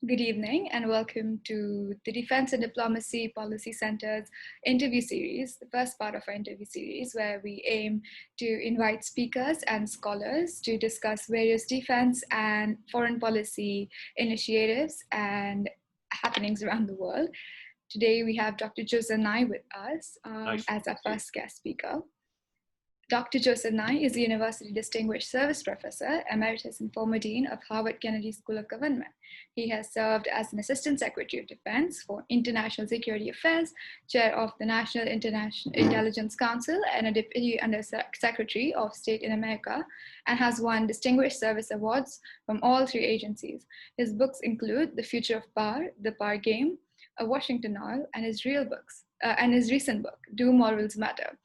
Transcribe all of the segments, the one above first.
Good evening and welcome to the Defense and Diplomacy Policy Center's interview series, the first part of our interview series, where we aim to invite speakers and scholars to discuss various defense and foreign policy initiatives and happenings around the world. Today we have Dr. Joseph Nye with us Nice to as our meet you. first guest speaker. Dr. Joseph Nye is a University Distinguished Service Professor, Emeritus and former Dean of Harvard Kennedy School of Government. He has served as an Assistant Secretary of Defense for International Security Affairs, Chair of the National Intelligence Council, and a Deputy Under Secretary of State in America, and has won Distinguished Service Awards from all three agencies. His books include The Future of Power, The Power Game, A Washington Oil, and his recent book, Do Morals Matter?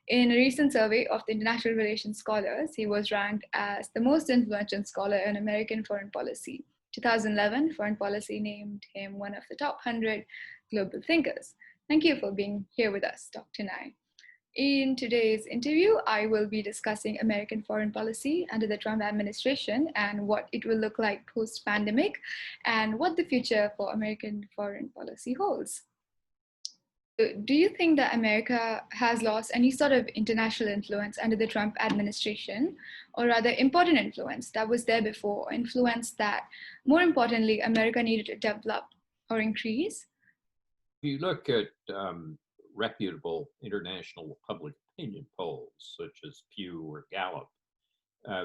In a recent survey of the International Relations Scholars, he was ranked as the most influential scholar in American foreign policy. 2011, Foreign Policy named him one of the top 100 global thinkers. Thank you for being here with us, Dr. Nye. In today's interview, I will be discussing American foreign policy under the Trump administration and what it will look like post-pandemic and what the future for American foreign policy holds. Do you think that America has lost any sort of international influence under the Trump administration, or rather important influence that was there before, influence that, more importantly, America needed to develop or increase? If you look at reputable international public opinion polls, such as Pew or Gallup,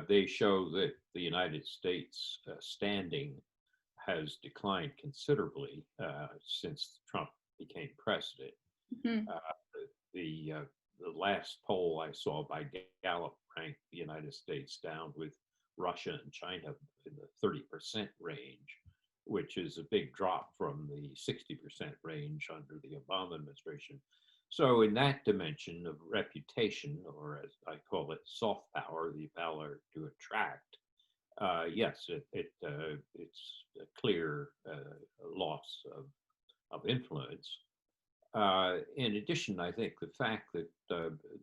they show that the United States standing has declined considerably since Trump became president. Mm-hmm. The last poll I saw by Gallup ranked the United States down with Russia and China in the 30% range, which is a big drop from the 60% range under the Obama administration. So in that dimension of reputation, or as I call it, soft power, the power to attract, yes, it's a clear loss of influence. In addition, I think the fact that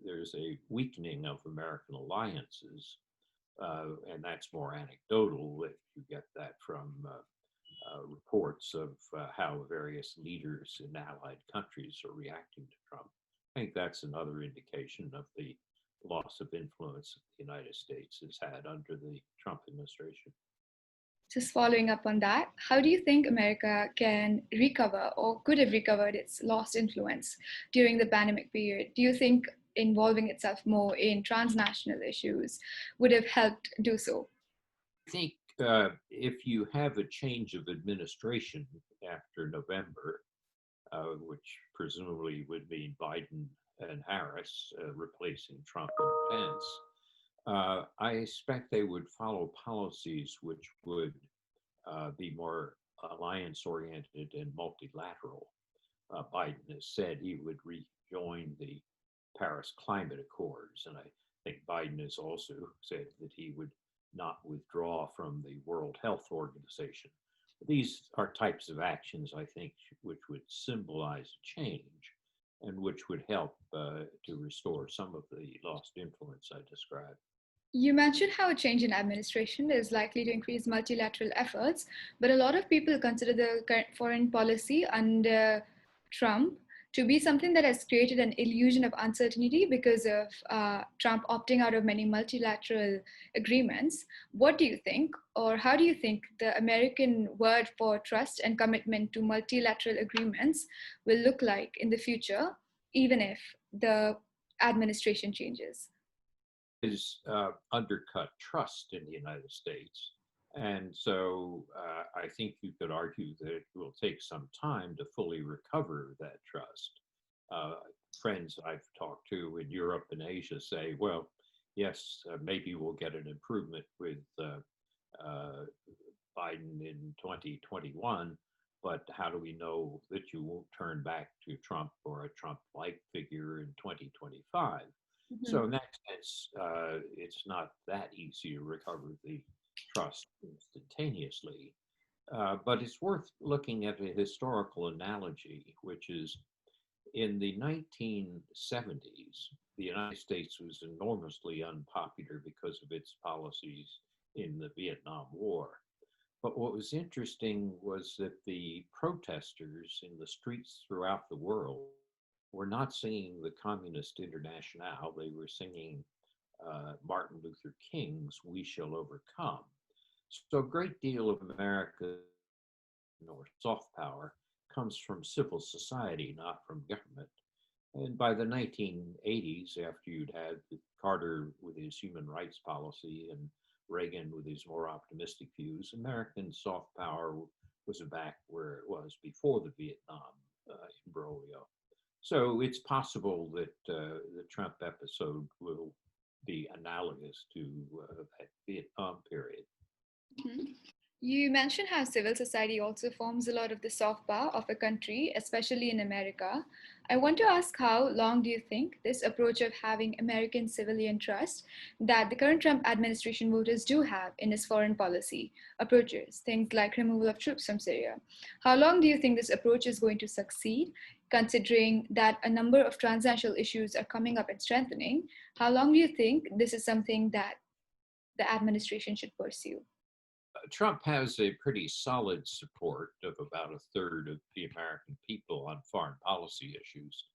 there's a weakening of American alliances, and that's more anecdotal, if you get that from reports of how various leaders in allied countries are reacting to Trump. I think that's another indication of the loss of influence the United States has had under the Trump administration. Just following up on that, how do you think America can recover or could have recovered its lost influence during the pandemic period? Do you think involving itself more in transnational issues would have helped do so? I think if you have a change of administration after November, which presumably would mean Biden and Harris replacing Trump and Pence, I expect they would follow policies which would be more alliance-oriented and multilateral. Biden has said he would rejoin the Paris Climate Accords, and I think Biden has also said that he would not withdraw from the World Health Organization. These are types of actions, I think, which would symbolize change and which would help to restore some of the lost influence I described. You mentioned how a change in administration is likely to increase multilateral efforts, but a lot of people consider the current foreign policy under Trump to be something that has created an illusion of uncertainty because of Trump opting out of many multilateral agreements. What do you think, or how do you think the American word for trust and commitment to multilateral agreements will look like in the future, even if the administration changes? Is undercut trust in the United States. And so I think you could argue that it will take some time to fully recover that trust. Friends I've talked to in Europe and Asia say, well, yes, maybe we'll get an improvement with Biden in 2021, but how do we know that you won't turn back to Trump or a Trump-like figure in 2025? Mm-hmm. So in that sense, it's not that easy to recover the trust instantaneously. But it's worth looking at a historical analogy, which is in the 1970s, the United States was enormously unpopular because of its policies in the Vietnam War. But what was interesting was that the protesters in the streets throughout the world were not singing the Communist Internationale. They were singing Martin Luther King's We Shall Overcome. So a great deal of American or soft power comes from civil society, not from government. And by the 1980s, after you'd had Carter with his human rights policy and Reagan with his more optimistic views, American soft power was back where it was before the Vietnam imbroglio. So it's possible that the Trump episode will be analogous to that Vietnam period. Mhm. You mentioned how civil society also forms a lot of the soft power of a country, especially in America. I want to ask, how long do you think this approach of having American civilian trust that the current Trump administration voters do have in its foreign policy approaches, things like removal of troops from Syria? How long do you think this approach is going to succeed, considering that a number of transnational issues are coming up and strengthening? How long do you think this is something that the administration should pursue? Trump has a pretty solid support of about a third of the American people on foreign policy issues.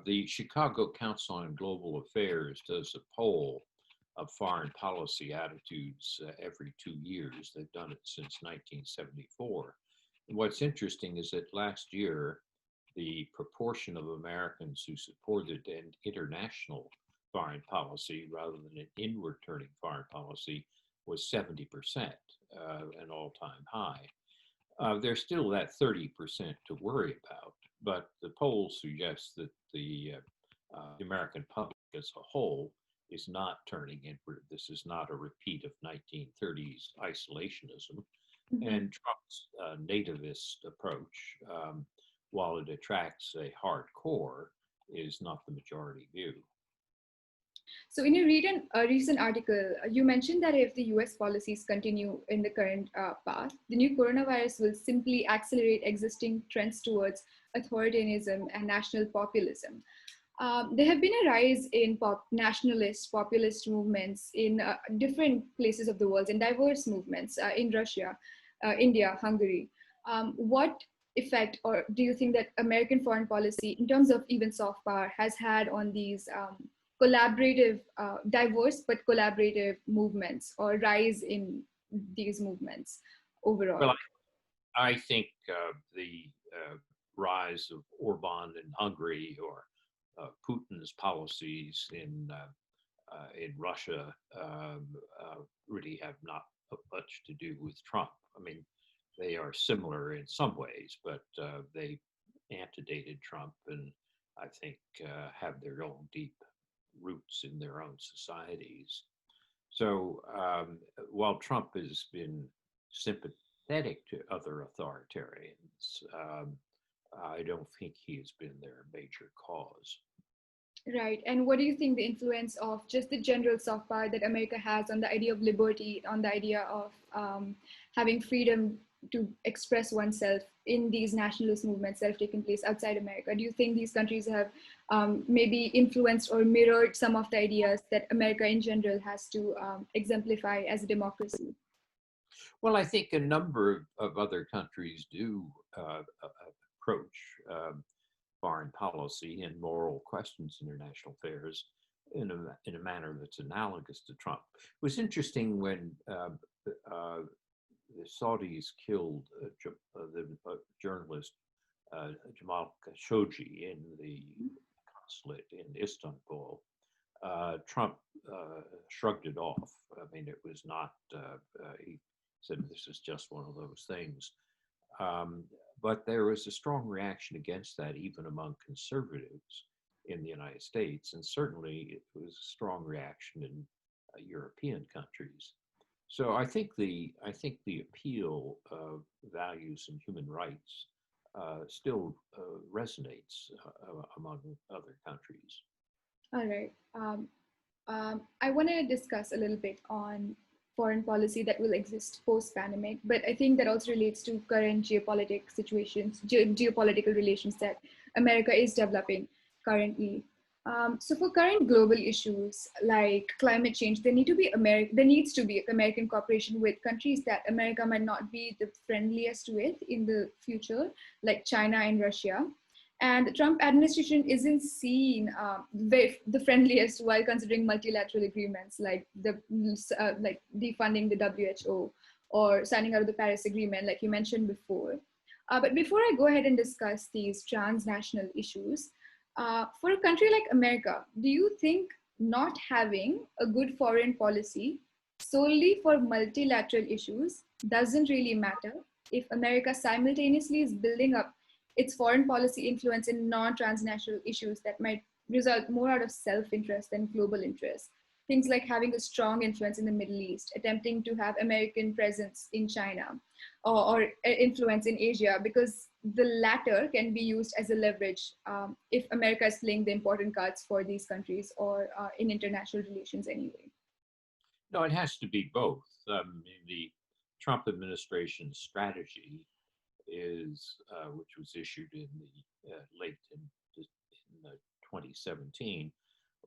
The Chicago Council on Global Affairs does a poll of foreign policy attitudes every 2 years. They've done it since 1974. And what's interesting is that last year, the proportion of Americans who supported an international foreign policy rather than an inward turning foreign policy was 70%, an all time high. There's still that 30% to worry about, but the polls suggest that the American public as a whole is not turning inward. This is not a repeat of 1930s isolationism. Mhm. And Trump's nativist approach, while it attracts a hardcore, is not the majority view. So, in a recent article, you mentioned that if the US policies continue in the current path, the new coronavirus will simply accelerate existing trends towards authoritarianism and national populism. There have been a rise in nationalist, populist movements in different places of the world, in diverse movements in Russia, India, Hungary. What effect, or do you think that American foreign policy, in terms of even soft power, has had on these collaborative, diverse but collaborative movements, or rise in these movements overall? Well, I think the rise of Orban in Hungary or Putin's policies in Russia really have not much to do with Trump. I mean, they are similar in some ways, but they antedated Trump and I think have their own deep roots in their own societies. So while Trump has been sympathetic to other authoritarians, I don't think he has been their major cause. Right. And what do you think the influence of just the general soft power that America has on the idea of liberty, on the idea of having freedom to express oneself in these nationalist movements that have taken place outside America? Do you think these countries have maybe influenced or mirrored some of the ideas that America in general has to exemplify as a democracy? Well, I think a number of other countries do approach foreign policy and moral questions in international affairs in a manner that's analogous to Trump. It was interesting when the Saudis killed the journalist Jamal Khashoggi in the consulate in Istanbul. Trump shrugged it off. I mean, it was not, he said, this is just one of those things. But there was a strong reaction against that, even among conservatives in the United States. And certainly it was a strong reaction in European countries. So I think the appeal of values and human rights still resonates among other countries. All right. I want to discuss a little bit on foreign policy that will exist post-pandemic, but I think that also relates to current geopolitical situations, geopolitical relations that America is developing currently. So for current global issues like climate change, there needs to be American cooperation with countries that America might not be the friendliest with in the future, like China and Russia. And the Trump administration isn't seen the friendliest while considering multilateral agreements like defunding the WHO or signing out of the Paris Agreement, like you mentioned before. But before I go ahead and discuss these transnational issues, for a country like America, do you think not having a good foreign policy solely for multilateral issues doesn't really matter if America simultaneously is building up its foreign policy influence in non-transnational issues that might result more out of self-interest than global interest? Things like having a strong influence in the Middle East, attempting to have American presence in China, or influence in Asia, because the latter can be used as a leverage if America is playing the important cards for these countries or in international relations anyway. No, it has to be both. The Trump administration's strategy is, which was issued in the late in 2017,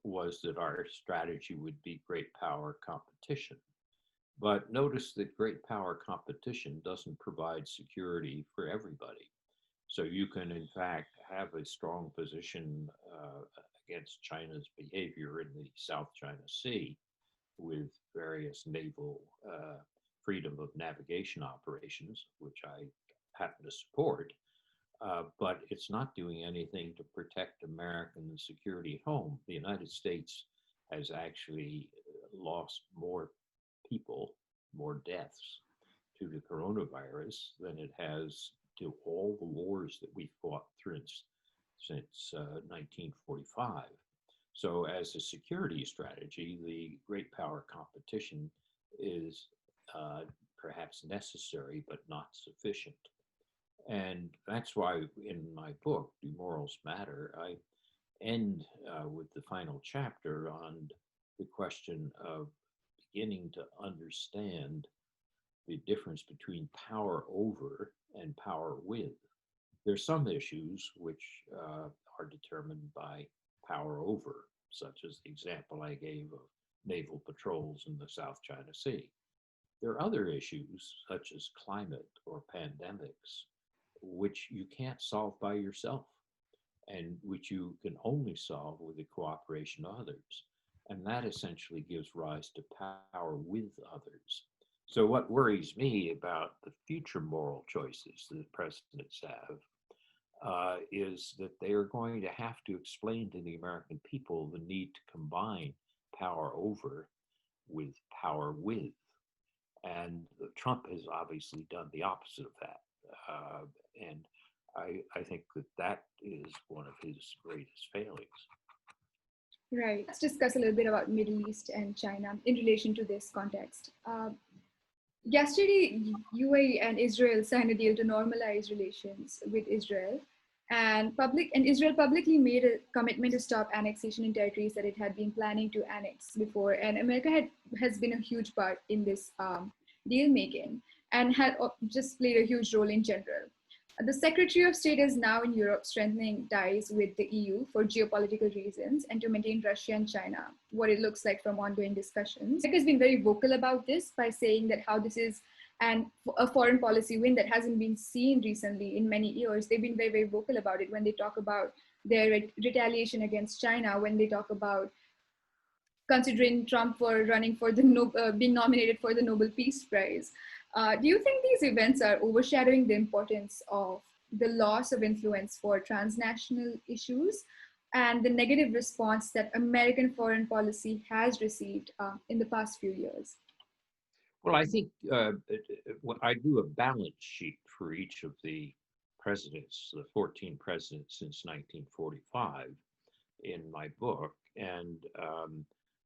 was that our strategy would be great power competition. But notice that great power competition doesn't provide security for everybody. So you can, in fact, have a strong position against China's behavior in the South China Sea with various naval freedom of navigation operations, which I happen to support, but it's not doing anything to protect American security at home. The United States has actually lost more people, more deaths to the coronavirus than it has to all the wars that we fought since 1945. So as a security strategy, the great power competition is perhaps necessary, but not sufficient. And that's why in my book, Do Morals Matter, I end with the final chapter on the question of beginning to understand the difference between power over and power with. There's some issues which are determined by power over, such as the example I gave of naval patrols in the South China Sea. There are other issues, such as climate or pandemics, which you can't solve by yourself and which you can only solve with the cooperation of others. And that essentially gives rise to power with others. So what worries me about the future moral choices that presidents have is that they are going to have to explain to the American people the need to combine power over with power with. And Trump has obviously done the opposite of that. And I think that is one of his greatest failings. Right. Let's discuss a little bit about Middle East and China in relation to this context. Yesterday, UAE and Israel signed a deal to normalize relations with Israel, and Israel publicly made a commitment to stop annexation in territories that it had been planning to annex before. And America has been a huge part in this deal making and had just played a huge role in general. The Secretary of State is now in Europe strengthening ties with the EU for geopolitical reasons and to maintain Russia and China, what it looks like from ongoing discussions. America has been very vocal about this by saying that how this is a foreign policy win that hasn't been seen recently in many years. They've been very, very vocal about it when they talk about their retaliation against China, when they talk about considering Trump for running for the being nominated for the Nobel Peace Prize. Do you think these events are overshadowing the importance of the loss of influence for transnational issues and the negative response that American foreign policy has received in the past few years? Well, I think I do a balance sheet for each of the presidents, the 14 presidents since 1945 in my book. And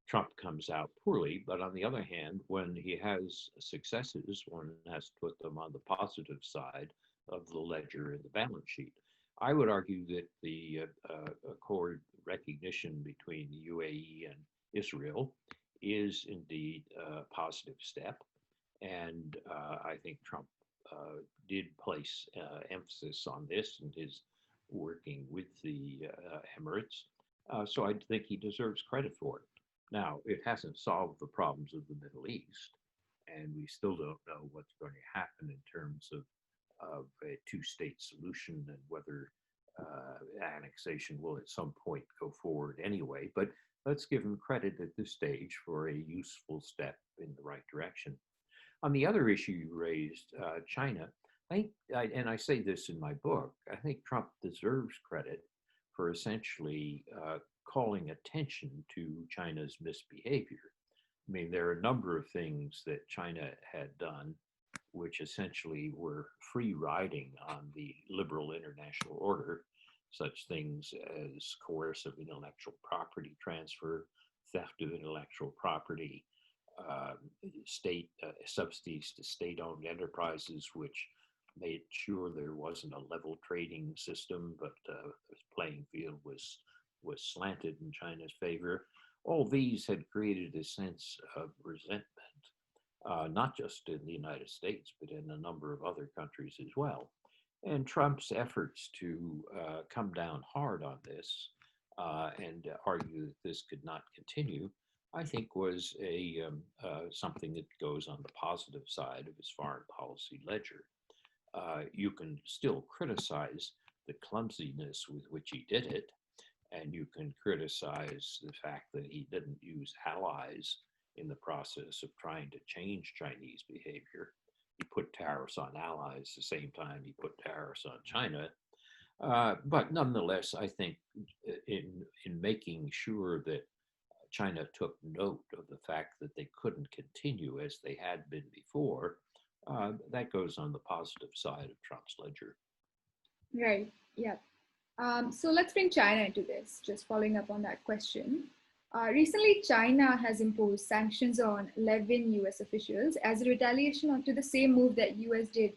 Trump comes out poorly, but on the other hand, when he has successes, one has to put them on the positive side of the ledger in the balance sheet. I would argue that the accord recognition between the UAE and Israel is indeed a positive step. And I think Trump did place emphasis on this and his working with the Emirates. So I think he deserves credit for it. Now, it hasn't solved the problems of the Middle East, and we still don't know what's going to happen in terms of a two-state solution and whether annexation will at some point go forward anyway. But let's give him credit at this stage for a useful step in the right direction. On the other issue you raised, China, and I say this in my book, I think Trump deserves credit for essentially calling attention to China's misbehavior. I mean, there are a number of things that China had done which essentially were free riding on the liberal international order, such things as coercive intellectual property transfer, theft of intellectual property, uh, state subsidies to state-owned enterprises, which made sure there wasn't a level trading system, but the playing field was slanted in China's favor. All these had created a sense of resentment, not just in the United States, but in a number of other countries as well. And Trump's efforts to come down hard on this and argue that this could not continue, I think, was something that goes on the positive side of his foreign policy ledger. You can still criticize the clumsiness with which he did it, and you can criticize the fact that he didn't use allies in the process of trying to change Chinese behavior. He put tariffs on allies the same time he put tariffs on China. But nonetheless, I think in making sure that China took note of the fact that they couldn't continue as they had been before, that goes on the positive side of Trump's ledger. Right. Yeah. So let's bring China into this, just following up on that question. Recently, China has imposed sanctions on 11 US officials as a retaliation to the same move that US did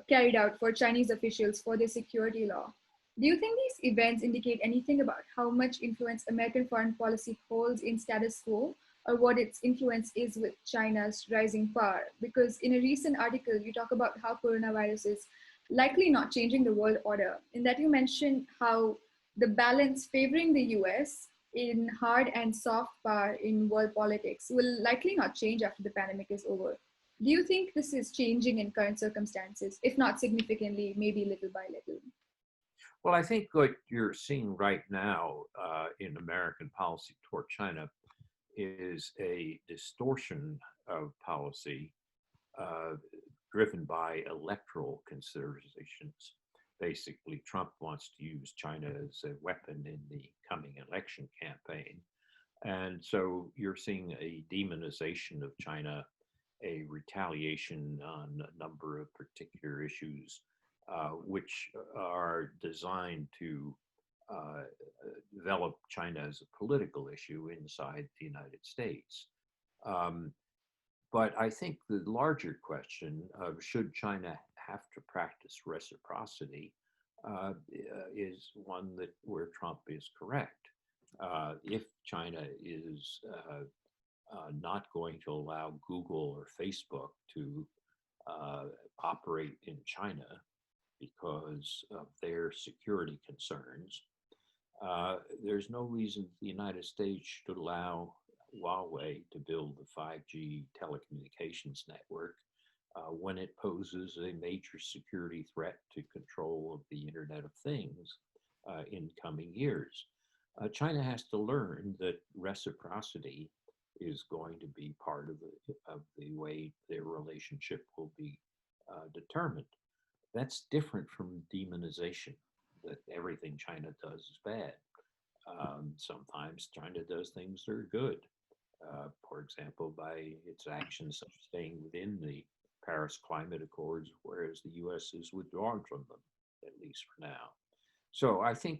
carried out for Chinese officials for their security law. Do you think these events indicate anything about how much influence American foreign policy holds in status quo, or what its influence is with China's rising power? Because in a recent article, you talk about how coronavirus is likely not changing the world order, in that you mention how the balance favoring the US in hard and soft power in world politics will likely not change after the pandemic is over. Do you think this is changing in current circumstances, if not significantly, maybe little by little? Well, I think what you're seeing right now in American policy toward China is a distortion of policy uh, driven by electoral considerations. Basically, Trump wants to use China as a weapon in the coming election campaign. And so you're seeing a demonization of China, a retaliation on a number of particular issues, which are designed to uh, develop China as a political issue inside the United States. Um, but I think the larger question of should China have to practice reciprocity is one that where Trump is correct. If China is not going to allow Google or Facebook to uh, operate in China because of their security concerns, there's no reason the United States should allow Huawei to build the 5G telecommunications network when it poses a major security threat to control of the Internet of Things in coming years. China has to learn that reciprocity is going to be part of the way their relationship will be determined. That's different from demonization, that everything China does is bad. Sometimes China does things that are good. For example, by its actions of staying within the Paris Climate Accords, whereas the U.S. is withdrawn from them, at least for now. So I think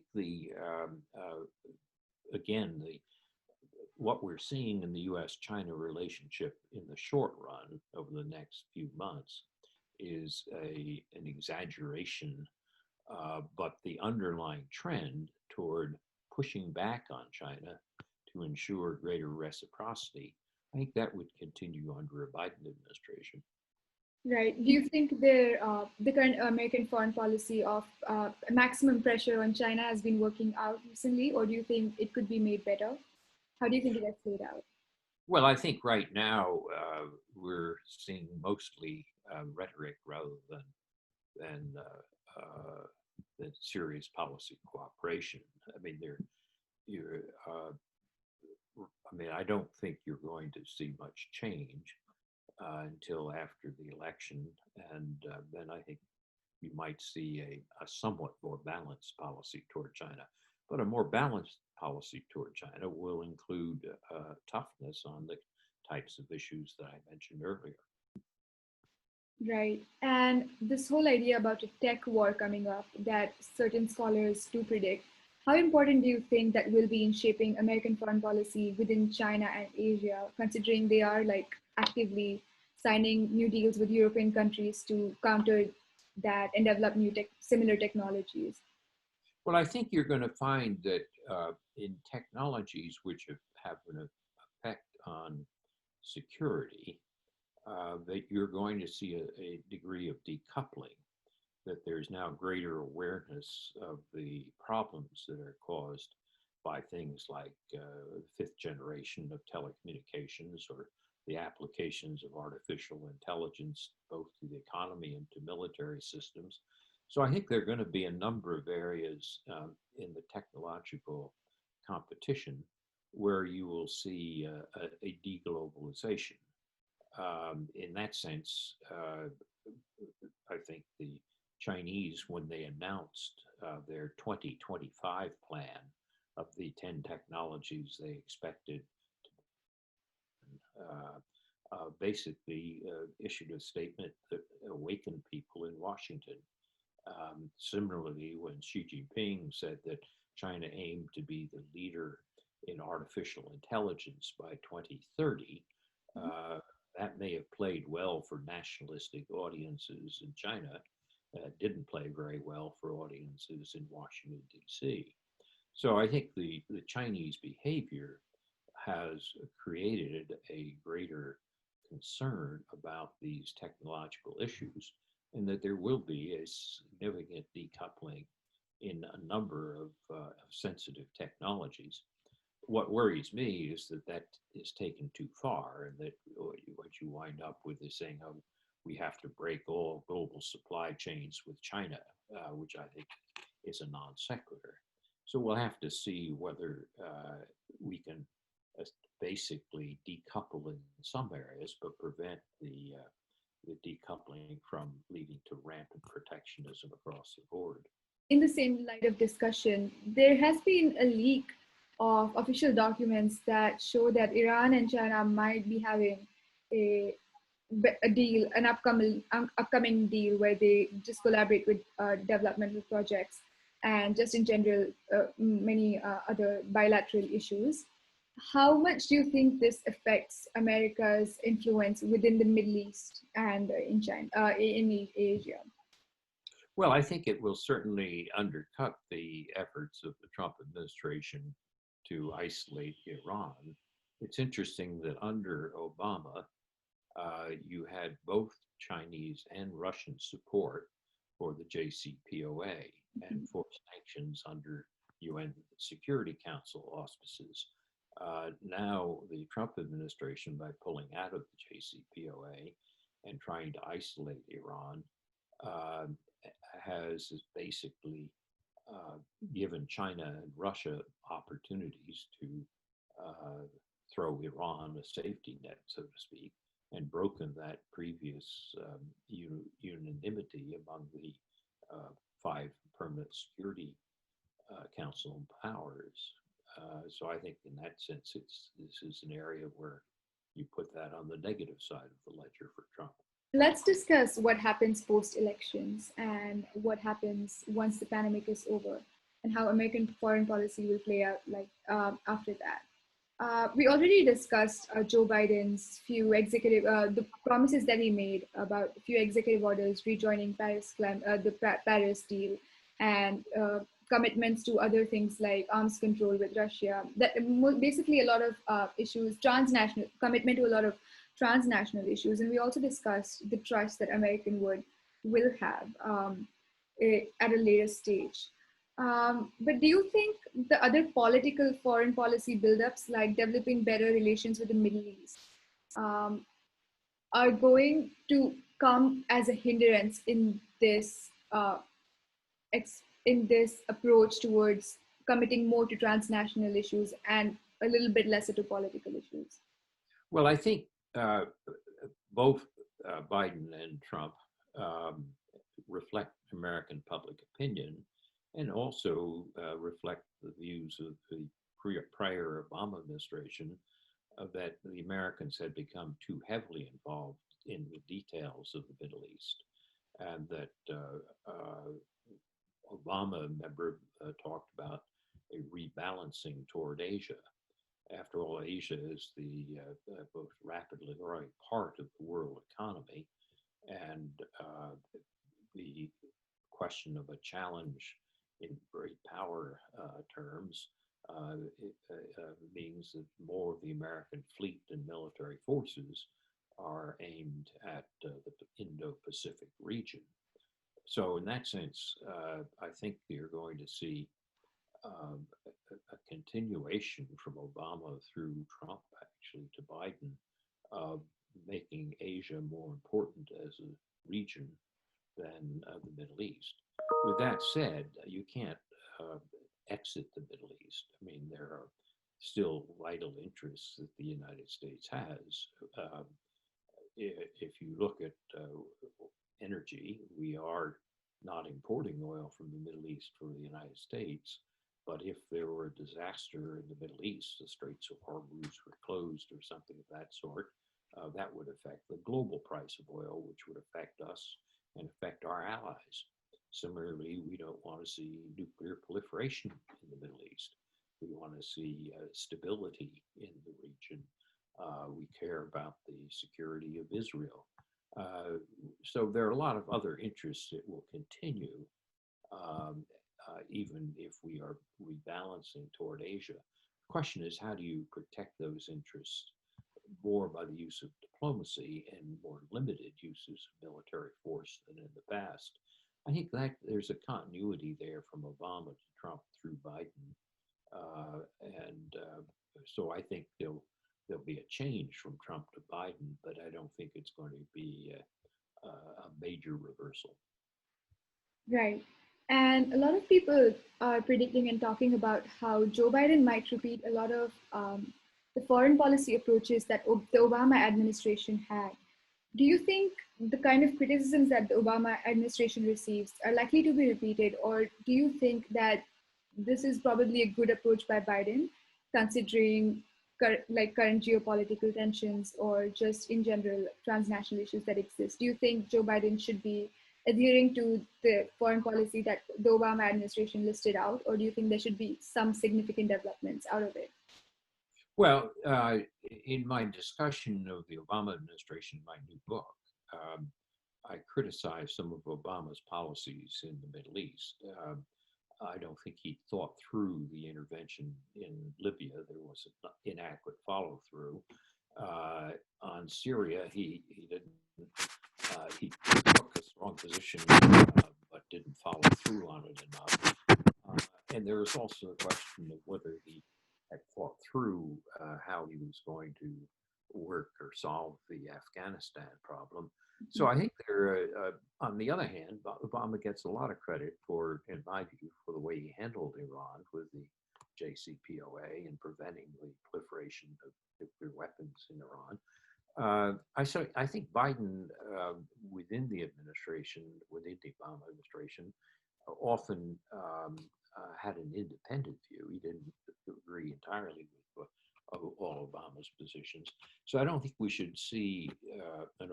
again, what we're seeing in the U.S.-China relationship in the short run over the next few months is an exaggeration, but the underlying trend toward pushing back on China to ensure greater reciprocity, I think that would continue under a Biden administration. Right. Do you think the current American foreign policy of maximum pressure on China has been working out recently, or do you think it could be made better? How do you think it has played out? Well, I think right now we're seeing mostly rhetoric rather than serious policy cooperation. I mean, you're, I mean, I don't think you're going to see much change until after the election, and then I think you might see a somewhat more balanced policy toward China. But a more balanced policy toward China will include toughness on the types of issues that I mentioned earlier. Right. And this whole idea about a tech war coming up that certain scholars do predict, how important do you think that will be in shaping American foreign policy within China and Asia, considering they are like actively signing new deals with European countries to counter that and develop similar technologies? Well, I think you're going to find that in technologies which have an effect on security, that you're going to see a degree of decoupling, that there's now greater awareness of the problems that are caused by things like fifth generation of telecommunications or the applications of artificial intelligence, both to the economy and to military systems. So I think there are going to be a number of areas in the technological competition where you will see a deglobalization. In that sense, I think the Chinese, when they announced their 2025 plan of the 10 technologies they expected, basically issued a statement that awakened people in Washington. Similarly, when Xi Jinping said that China aimed to be the leader in artificial intelligence by 2030, that may have played well for nationalistic audiences in China. Didn't play very well for audiences in Washington, D.C. So I think the Chinese behavior has created a greater concern about these technological issues, and that there will be a significant decoupling in a number of sensitive technologies. What worries me is that that is taken too far, and that what you wind up with is saying, oh, we have to break all global supply chains with China, which I think is a non sequitur. So we'll have to see whether we can uh, basically decouple in some areas, but prevent the decoupling from leading to rampant protectionism across the board. In the same line of discussion, there has been a leak of official documents that show that Iran and China might be having a, a deal, an upcoming deal where they just collaborate with developmental projects and just in general many other bilateral issues. How much do you think this affects America's influence within the Middle East and in China, in Asia? Well, I think it will certainly undercut the efforts of the Trump administration to isolate Iran. It's interesting that under Obama, you had both Chinese and Russian support for the JCPOA and for sanctions under UN Security Council auspices. Now, the Trump administration, by pulling out of the JCPOA and trying to isolate Iran, uh, has basically given China and Russia opportunities to uh, throw Iran a safety net, so to speak, and broken that previous unanimity among the five permanent security council powers. So I think in that sense, this is an area where you put that on the negative side of the ledger for Trump. Let's discuss what happens post elections and what happens once the pandemic is over and how American foreign policy will play out like after that. We already discussed Joe Biden's the promises that he made about a few executive orders rejoining the Paris deal, and commitments to other things like arms control with Russia. That basically a lot of issues, transnational commitment to a lot of transnational issues. And we also discussed the trust that will have at a later stage. But do you think the other political foreign policy buildups, like developing better relations with the Middle East, um, are going to come as a hindrance in this approach towards committing more to transnational issues and a little bit lesser to political issues? Well, I think both Biden and Trump um, reflect American public opinion and also reflect the views of the prior Obama administration that the Americans had become too heavily involved in the details of the Middle East, and that Obama, remember, talked about a rebalancing toward Asia. After all, Asia is the most rapidly growing part of the world economy, and the question of a challenge in great power terms means that more of the American fleet and military forces are aimed at the Indo-Pacific region. So in that sense, I think you're going to see a continuation from Obama through Trump, actually, to Biden, of making Asia more important as a region than the Middle East. With that said, you can't exit the Middle East. I mean, there are still vital interests that the United States has. If you look at energy, we are not importing oil from the Middle East for the United States. But if there were a disaster in the Middle East, the Straits of Hormuz were closed or something of that sort, that would affect the global price of oil, which would affect us and affect our allies. Similarly, we don't want to see nuclear proliferation in the Middle East. We want to see stability in the region. We care about the security of Israel. So there are a lot of other interests that will continue, even if we are rebalancing toward Asia. The question is, how do you protect those interests more by the use of diplomacy and more limited uses of military force than in the past? I think that there's a continuity there from Obama to Trump through Biden. So I think there'll be a change from Trump to Biden, but I don't think it's going to be a major reversal. Right. And a lot of people are predicting and talking about how Joe Biden might repeat a lot of the foreign policy approaches that the Obama administration had. Do you think the kind of criticisms that the Obama administration receives are likely to be repeated, or do you think that this is probably a good approach by Biden, considering current geopolitical tensions or just in general transnational issues that exist? Do you think Joe Biden should be adhering to the foreign policy that the Obama administration listed out, or do you think there should be some significant developments out of it? Well, in my discussion of the Obama administration, my new book, I criticized some of Obama's policies in the Middle East. I don't think he thought through the intervention in Libya. There was an inadequate follow through. On Syria, he didn't. He took a strong position, but didn't follow through on it enough. And there is also the question of whether he had thought through how he was going to work or solve the Afghanistan problem. So I think on the other hand, Obama gets a lot of credit for, in my view, for the way he handled Iran with the JCPOA and preventing the proliferation of nuclear weapons in Iran. I think Biden, within the administration, within the Obama administration, often had an independent view. He didn't agree entirely with all Obama's positions. So I don't think we should see a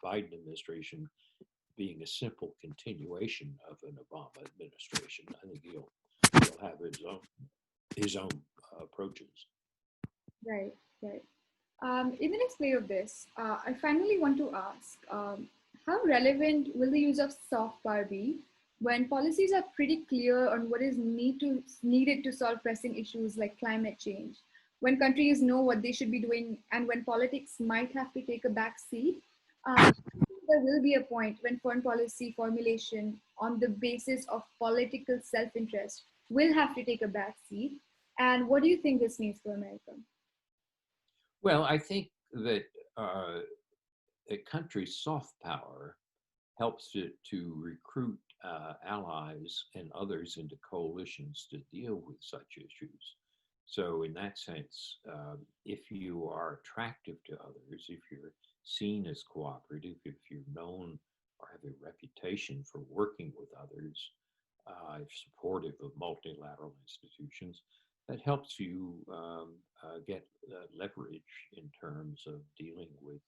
Biden administration being a simple continuation of an Obama administration. I think he'll have his own approaches. Right, right. In the next layer of this, I finally want to ask, how relevant will the use of soft power be when policies are pretty clear on what is needed to solve pressing issues like climate change? when countries know what they should be doing and when politics might have to take a back seat, there will be a point when foreign policy formulation on the basis of political self-interest will have to take a back seat. And what do you think this means for America? Well, I think that uh, a country's soft power helps it to recruit allies and others into coalitions to deal with such issues. So, in that sense, if you are attractive to others, if you're seen as cooperative, if you're known or have a reputation for working with others, supportive of multilateral institutions, that helps you get leverage in terms of dealing with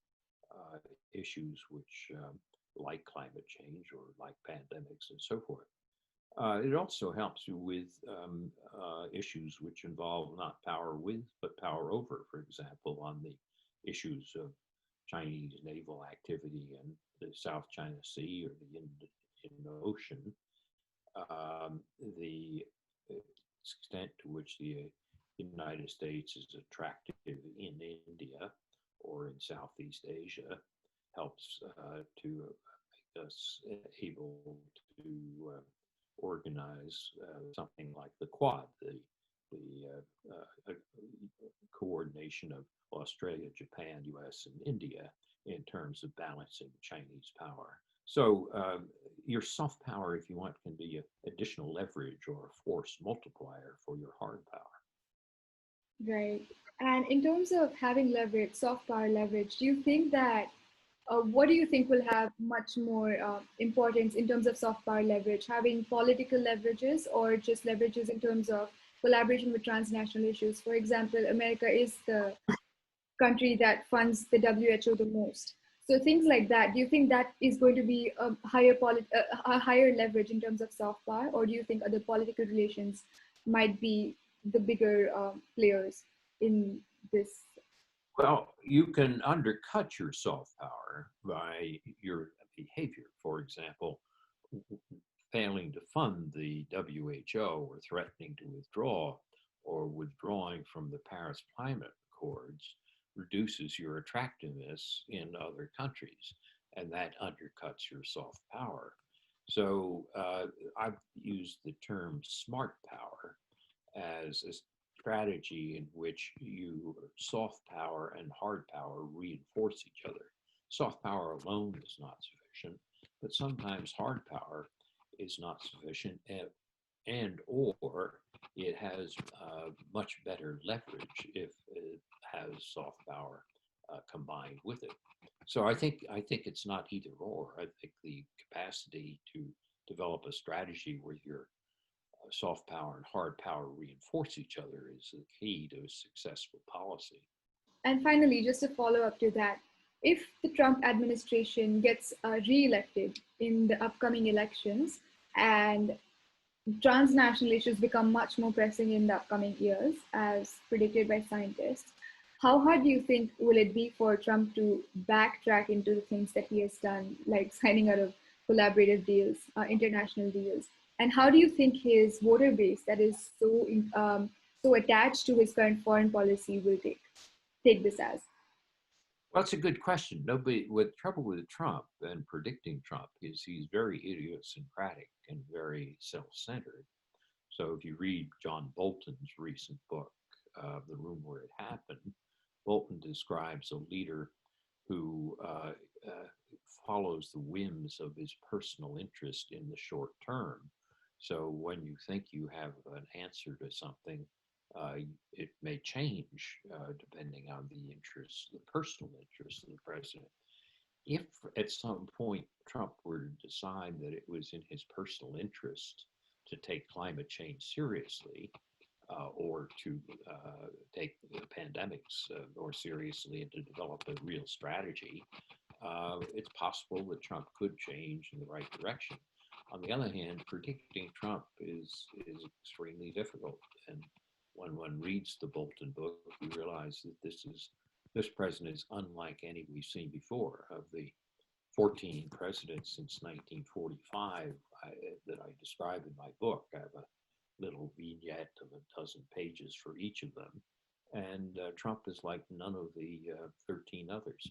issues which, like climate change or like pandemics and so forth. It also helps you with issues which involve not power with, but power over, for example, on the issues of Chinese naval activity in the South China Sea or the Indian Ocean. The extent to which the United States is attractive in India or in Southeast Asia helps to make us able to organize something like the Quad, the coordination of Australia, Japan, US, and India in terms of balancing Chinese power. So your soft power, if you want, can be an additional leverage or a force multiplier for your hard power. Right. And in terms of having leverage, soft power leverage, do you think that what do you think will have much more importance in terms of soft power leverage, having political leverages or just leverages in terms of collaboration with transnational issues? For example, America is the country that funds the WHO the most. So things like that, do you think that is going to be a higher leverage in terms of soft power, or do you think other political relations might be the bigger players in this? Well, you can undercut your soft power by your behavior. For example, failing to fund the WHO or threatening to withdraw or withdrawing from the Paris Climate Accords reduces your attractiveness in other countries, and that undercuts your soft power. So I've used the term smart power as a strategy in which you soft power and hard power reinforce each other. Soft power alone is not sufficient, but sometimes hard power is not sufficient, and or it has much better leverage if it has soft power combined with it. So I think it's not either or. I think the capacity to develop a strategy where your soft power and hard power reinforce each other is the key to a successful policy. And finally, just a follow up to that, if the Trump administration gets re-elected in the upcoming elections and transnational issues become much more pressing in the upcoming years, as predicted by scientists, how hard do you think will it be for Trump to backtrack into the things that he has done, like signing out of collaborative deals, international deals? And how do you think his voter base, that is so attached to his current foreign policy, will take this as? Well, that's a good question. Nobody with trouble with Trump and predicting Trump is he's very idiosyncratic and very self-centered. So if you read John Bolton's recent book, The Room Where It Happened, Bolton describes a leader who follows the whims of his personal interest in the short term. So when you think you have an answer to something, it may change depending on the interests, the personal interests of the president. If at some point Trump were to decide that it was in his personal interest to take climate change seriously, or to take the pandemics more seriously and to develop a real strategy, it's possible that Trump could change in the right direction. On the other hand, predicting Trump is extremely difficult. And when one reads the Bolton book, we realize that this president is unlike any we've seen before. Of the 14 presidents since 1945 that I describe in my book, I have a little vignette of a dozen pages for each of them. and Trump is like none of the 13 others.